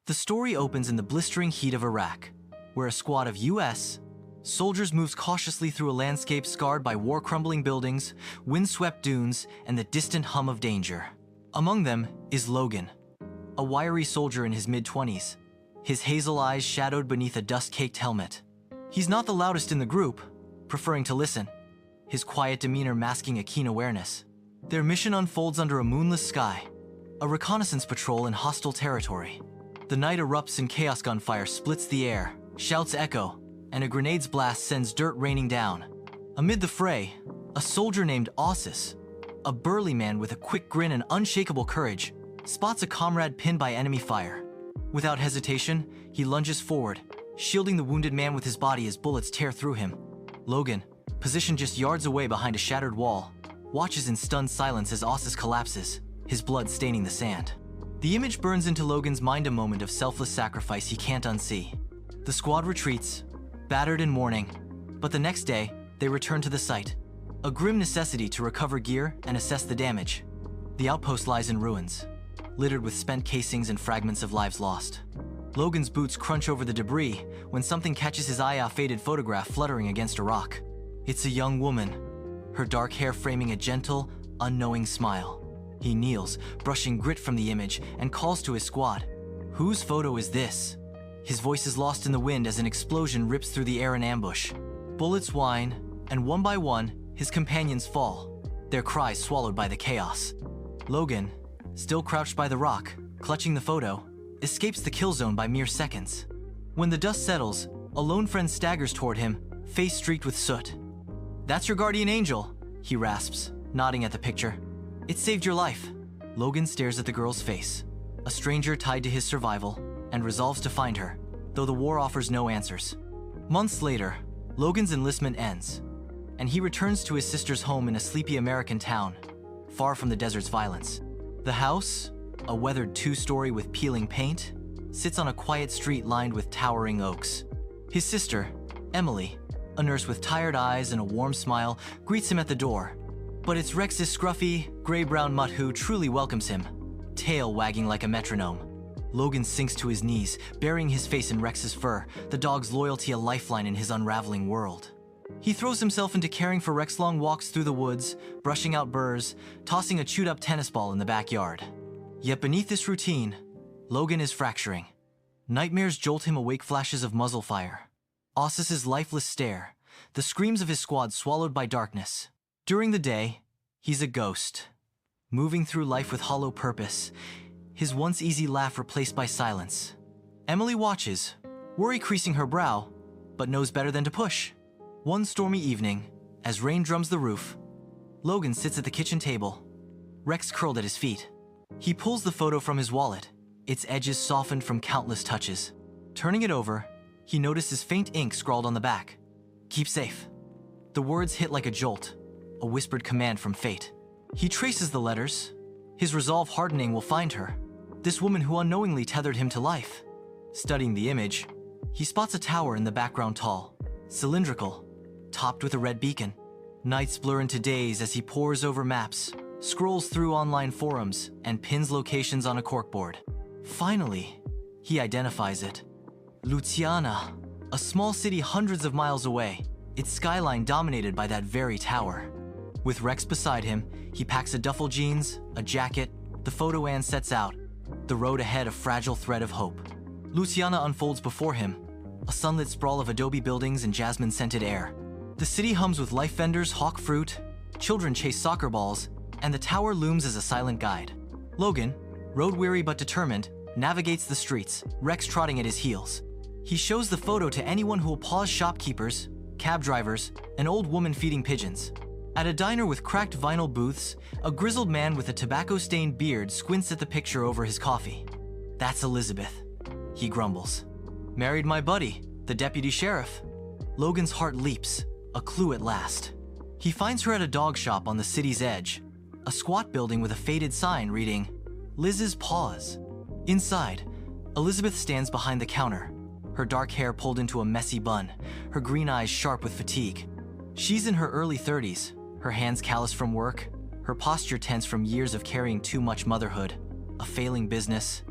The story opens in the blistering heat of Iraq, where a squad of U.S. soldiers moves cautiously through a landscape scarred by war-crumbling buildings, wind-swept dunes, and the distant hum of danger. Among them is Logan, a wiry soldier in his mid-20s, his hazel eyes shadowed beneath a dust-caked helmet. He's not the loudest in the group, preferring to listen, his quiet demeanor masking a keen awareness. Their mission unfolds under a moonless sky, a reconnaissance patrol in hostile territory. The night erupts in chaos. Gunfire splits the air, shouts echo, and a grenade's blast sends dirt raining down. Amid the fray, a soldier named Ossis, a burly man with a quick grin and unshakable courage, spots a comrade pinned by enemy fire. Without hesitation, he lunges forward, shielding the wounded man with his body as bullets tear through him. Logan, positioned just yards away behind a shattered wall, watches in stunned silence as Ossis collapses, his blood staining the sand. The image burns into Logan's mind, a moment of selfless sacrifice he can't unsee. The squad retreats, battered and mourning, but the next day, they return to the site, a grim necessity to recover gear and assess the damage. The outpost lies in ruins, littered with spent casings and fragments of lives lost. Logan's boots crunch over the debris when something catches his eye, a faded photograph fluttering against a rock. It's a young woman, her dark hair framing a gentle, unknowing smile. He kneels, brushing grit from the image, and calls to his squad. Whose photo is this? His voice is lost in the wind as an explosion rips through the air in ambush. Bullets whine, and one by one, his companions fall, their cries swallowed by the chaos. Logan, still crouched by the rock, clutching the photo, escapes the kill zone by mere seconds. When the dust settles, a lone friend staggers toward him, face streaked with soot. "That's your guardian angel," he rasps, nodding at the picture. "It saved your life." Logan stares at the girl's face, a stranger tied to his survival, and resolves to find her, though the war offers no answers. Months later, Logan's enlistment ends, and he returns to his sister's home in a sleepy American town, far from the desert's violence. The house, a weathered two-story with peeling paint, sits on a quiet street lined with towering oaks. His sister, Emily, a nurse with tired eyes and a warm smile, greets him at the door. But it's Rex's scruffy, gray-brown mutt who truly welcomes him, tail wagging like a metronome. Logan sinks to his knees, burying his face in Rex's fur, the dog's loyalty a lifeline in his unraveling world. He throws himself into caring for Rex. Long walks through the woods, brushing out burrs, tossing a chewed-up tennis ball in the backyard. Yet beneath this routine, Logan is fracturing. Nightmares jolt him awake, flashes of muzzle fire, Ossis's lifeless stare, the screams of his squad swallowed by darkness. During the day, he's a ghost, moving through life with hollow purpose, his once easy laugh replaced by silence. Emily watches, worry creasing her brow, but knows better than to push. One stormy evening, as rain drums the roof, Logan sits at the kitchen table, Rex curled at his feet. He pulls the photo from his wallet, its edges softened from countless touches. Turning it over, he notices faint ink scrawled on the back. "Keep safe." The words hit like a jolt, a whispered command from fate. He traces the letters, his resolve hardening. Will find her, this woman who unknowingly tethered him to life. Studying the image, he spots a tower in the background, tall, cylindrical, topped with a red beacon. Nights blur into days as he pores over maps, scrolls through online forums, and pins locations on a corkboard. Finally, he identifies it. Luciana, a small city hundreds of miles away, its skyline dominated by that very tower. With Rex beside him, he packs a duffel jeans, a jacket, the photo, and sets out, the road ahead a fragile thread of hope. Luciana unfolds before him, a sunlit sprawl of adobe buildings and jasmine-scented air. The city hums with life vendors hawk fruit, children chase soccer balls, and the tower looms as a silent guide. Logan, road-weary but determined, navigates the streets, Rex trotting at his heels. He shows the photo to anyone who will pause: shopkeepers, cab drivers, an old woman feeding pigeons. At a diner with cracked vinyl booths, a grizzled man with a tobacco-stained beard squints at the picture over his coffee. "That's Elizabeth," he grumbles. "Married my buddy, the deputy sheriff." Logan's heart leaps, a clue at last. He finds her at a dog shop on the city's edge, a squat building with a faded sign reading, "Liz's Paws." Inside, Elizabeth stands behind the counter, her dark hair pulled into a messy bun, her green eyes sharp with fatigue. She's in her early 30s, her hands calloused from work, her posture tense from years of carrying too much motherhood, a failing business,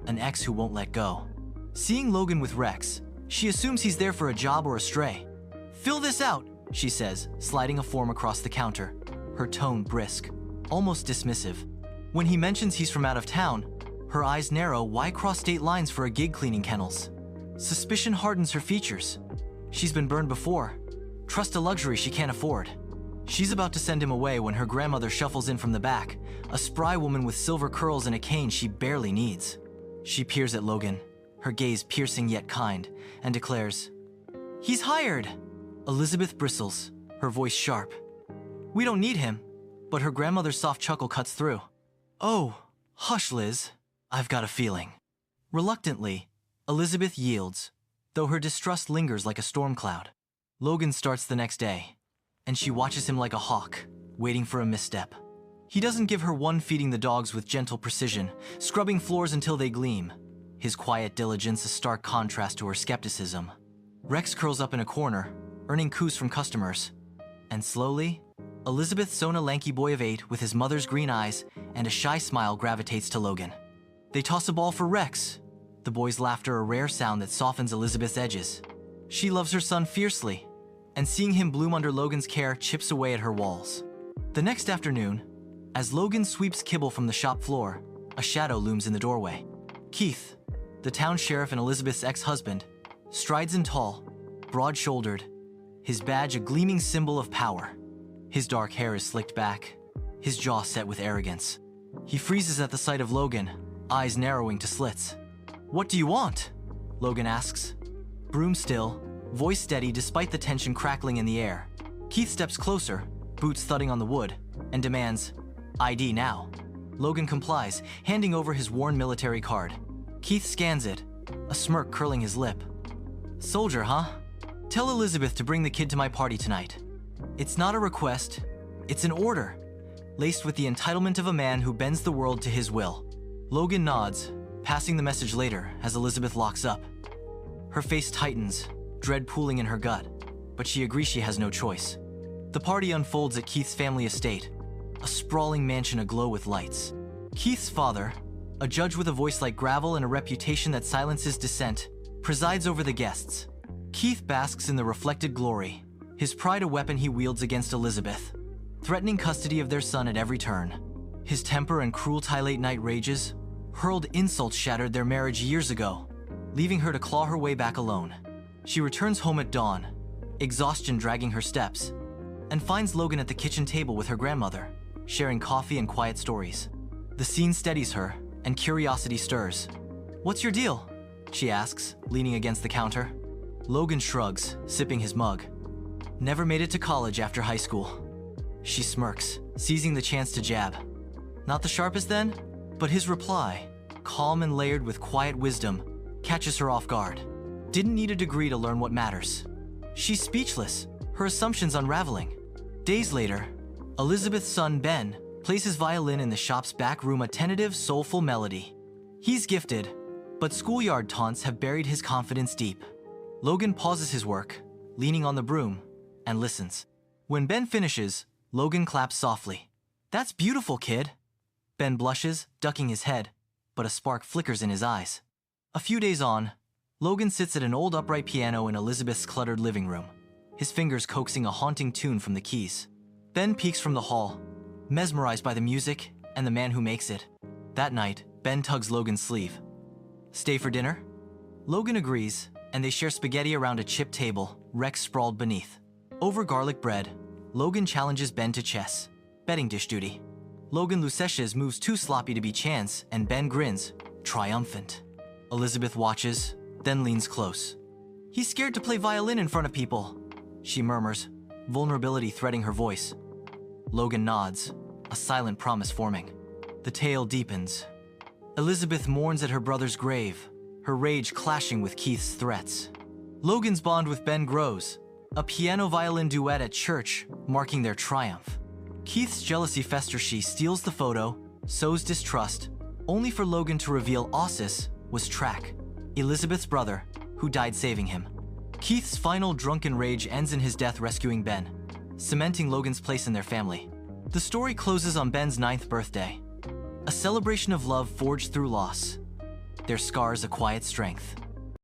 an ex who won't let go. Seeing Logan with Rex, she assumes he's there for a job or a stray. "Fill this out," she says, sliding a form across the counter, her tone brisk, almost dismissive. When he mentions he's from out of town, her eyes narrow. Why cross state lines for a gig cleaning kennels? Suspicion hardens her features. She's been burned before. Trust a luxury she can't afford. She's about to send him away when her grandmother shuffles in from the back, a spry woman with silver curls and a cane she barely needs. She peers at Logan, her gaze piercing yet kind, and declares, "He's hired!" Elizabeth bristles, her voice sharp. "We don't need him," but her grandmother's soft chuckle cuts through. "Oh, hush, Liz. I've got a feeling." Reluctantly, Elizabeth yields, though her distrust lingers like a storm cloud. Logan starts the next day, and she watches him like a hawk, waiting for a misstep. He doesn't give her one, feeding the dogs with gentle precision, scrubbing floors until they gleam. His quiet diligence a stark contrast to her skepticism. Rex curls up in a corner, earning coups from customers. And slowly, Elizabeth's son, a lanky boy of 8 with his mother's green eyes and a shy smile, gravitates to Logan. They toss a ball for Rex, the boy's laughter a rare sound that softens Elizabeth's edges. She loves her son fiercely, and seeing him bloom under Logan's care chips away at her walls. The next afternoon, as Logan sweeps kibble from the shop floor, a shadow looms in the doorway. Keith, the town sheriff and Elizabeth's ex-husband, strides in tall, broad-shouldered, his badge a gleaming symbol of power. His dark hair is slicked back, his jaw set with arrogance. He freezes at the sight of Logan, eyes narrowing to slits. "What do you want?" Logan asks. Broom still, voice steady despite the tension crackling in the air. Keith steps closer, boots thudding on the wood, and demands, "ID now." Logan complies, handing over his worn military card. Keith scans it, a smirk curling his lip. "Soldier, huh? Tell Elizabeth to bring the kid to my party tonight. It's not a request, it's an order, laced with the entitlement of a man who bends the world to his will." Logan nods, passing the message later as Elizabeth locks up. Her face tightens, dread pooling in her gut, but she agrees she has no choice. The party unfolds at Keith's family estate, a sprawling mansion aglow with lights. Keith's father, a judge with a voice like gravel and a reputation that silences dissent, presides over the guests. Keith basks in the reflected glory, his pride a weapon he wields against Elizabeth, threatening custody of their son at every turn. His temper and cruelty late-night rages, hurled insults shattered their marriage years ago, leaving her to claw her way back alone. She returns home at dawn, exhaustion dragging her steps, and finds Logan at the kitchen table with her grandmother, sharing coffee and quiet stories. The scene steadies her, and curiosity stirs. "What's your deal?" she asks, leaning against the counter. Logan shrugs, sipping his mug. "Never made it to college after high school." She smirks, seizing the chance to jab. Not the sharpest then? But his reply, calm and layered with quiet wisdom, catches her off guard. Didn't need a degree to learn what matters. She's speechless, her assumptions unraveling. Days later, Elizabeth's son Ben plays his violin in the shop's back room, a tentative, soulful melody. He's gifted, but schoolyard taunts have buried his confidence deep. Logan pauses his work, leaning on the broom, and listens. When Ben finishes, Logan claps softly. "That's beautiful, kid." Ben blushes, ducking his head, but a spark flickers in his eyes. A few days on, Logan sits at an old upright piano in Elizabeth's cluttered living room, his fingers coaxing a haunting tune from the keys. Ben peeks from the hall, mesmerized by the music and the man who makes it. That night, Ben tugs Logan's sleeve. "Stay for dinner?" Logan agrees, and they share spaghetti around a chipped table, Rex sprawled beneath. Over garlic bread, Logan challenges Ben to chess, betting dish duty. Logan Luceshes moves too sloppy to be chance, and Ben grins, triumphant. Elizabeth watches, then leans close. "He's scared to play violin in front of people," she murmurs, vulnerability threading her voice. Logan nods, a silent promise forming. The tale deepens. Elizabeth mourns at her brother's grave, her rage clashing with Keith's threats. Logan's bond with Ben grows, a piano-violin duet at church, marking their triumph. Keith's jealousy festers. She steals the photo, sows distrust, only for Logan to reveal Ossis was Track, Elizabeth's brother, who died saving him. Keith's final drunken rage ends in his death rescuing Ben, cementing Logan's place in their family. The story closes on Ben's 9th birthday, a celebration of love forged through loss. their scars a quiet strength.